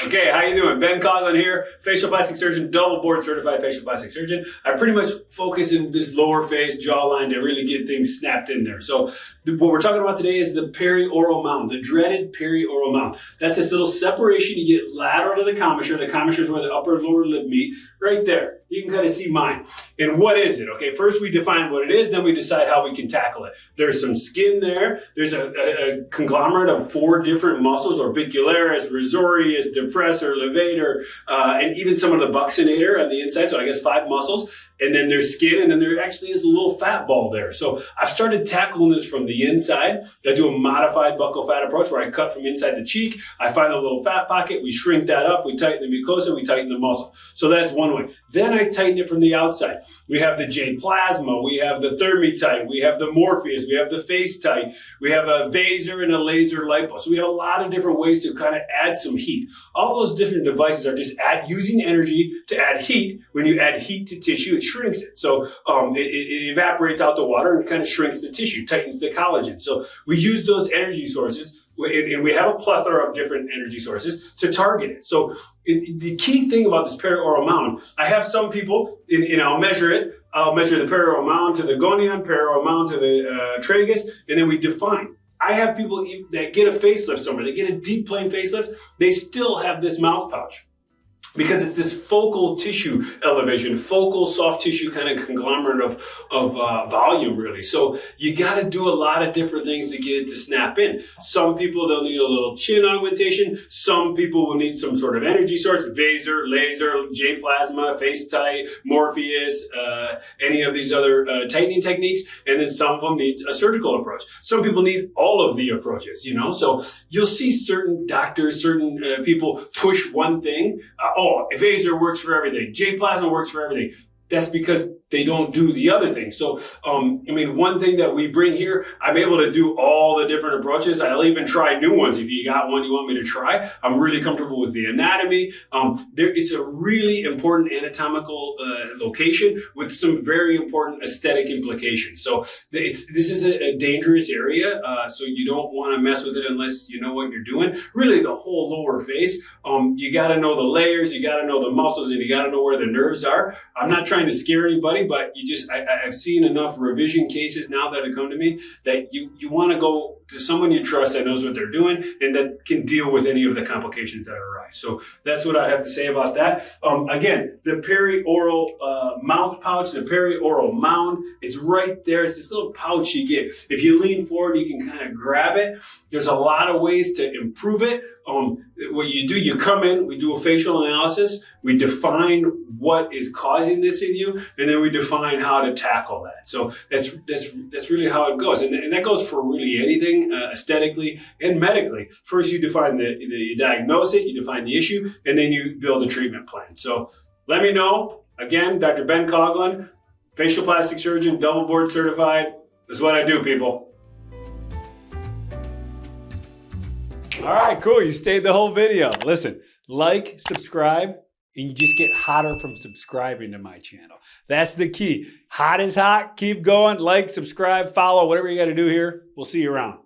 Okay, how you doing? Ben Coughlin here, facial plastic surgeon, double board certified facial plastic surgeon. I pretty much focus in this lower face jawline to really get things snapped in there. So what we're talking about today is the perioral mound, the dreaded perioral mound. That's this little separation you get lateral to the commissure. The commissure is where the upper and lower lip meet, right there. You can kind of see mine. And what is it? Okay, first we define what it is, then we decide how we can tackle it. There's some skin there. There's a conglomerate of 4 different muscles: orbicularis, risorius, depressor, levator, and even some of the buccinator on the inside. So I guess 5 muscles. And then there's skin, and then there actually is a little fat ball there. So I've started tackling this from the inside. I do a modified buccal fat approach where I cut from inside the cheek. I find a little fat pocket. We shrink that up. We tighten the mucosa. We tighten the muscle. So that's one way. Then I tighten it from the outside. We have the J plasma. We have the thermitight. We have the morpheus. We have the face tight. We have a Vaser and a laser lipo. So we have a lot of different ways to kind of add some heat. All those different devices are just using energy to add heat. When you add heat to tissue, it shrinks it. So it evaporates out the water and kind of shrinks the tissue, tightens the collagen. So we use those energy sources, and we have a plethora of different energy sources to target it. So the key thing about this perioral mound, I have some people, and I'll measure it. I'll measure the perioral mound to the gonion, perioral mound to the tragus, and then we define. I have people that get a facelift somewhere. They get a deep plane facelift. They still have this mouth pouch, because it's this focal tissue elevation, focal soft tissue kind of conglomerate of volume, really. So you got to do a lot of different things to get it to snap in. Some people, they'll need a little chin augmentation. Some people will need some sort of energy source: Vaser, laser, J plasma, face tight, morpheus, any of these other tightening techniques. And then some of them need a surgical approach. Some people need all of the approaches, you know. So you'll see certain doctors, certain people push one thing. Vaser works for everything. J plasma works for everything. That's because they don't do the other thing. So, one thing that we bring here, I'm able to do all the different approaches. I'll even try new ones. If you got one you want me to try, I'm really comfortable with the anatomy. It's a really important anatomical location with some very important aesthetic implications. So this is a dangerous area. So you don't want to mess with it unless you know what you're doing. Really, the whole lower face, you got to know the layers, you got to know the muscles, and you got to know where the nerves are. I'm not trying to scare anybody, but I've seen enough revision cases now that have come to me that you want to go to someone you trust that knows what they're doing and that can deal with any of the complications that arise. So that's what I have to say about that. Again, the perioral mouth pouch, the perioral mound, it's right there. It's this little pouch you get. If you lean forward, you can kind of grab it. There's a lot of ways to improve it. What you do, you come in, we do a facial analysis, we define what is causing this in you, and then we define how to tackle that. So that's really how it goes. And that goes for really anything, aesthetically and medically. First, you define you diagnose it, you define the issue, and then you build a treatment plan. So let me know. Again, Dr. Ben Coughlin, facial plastic surgeon, double board certified. That's what I do, people. All right, cool. You stayed the whole video. Listen, like, subscribe, and you just get hotter from subscribing to my channel. That's the key. Hot is hot. Keep going. Like, subscribe, follow, whatever you got to do here. We'll see you around.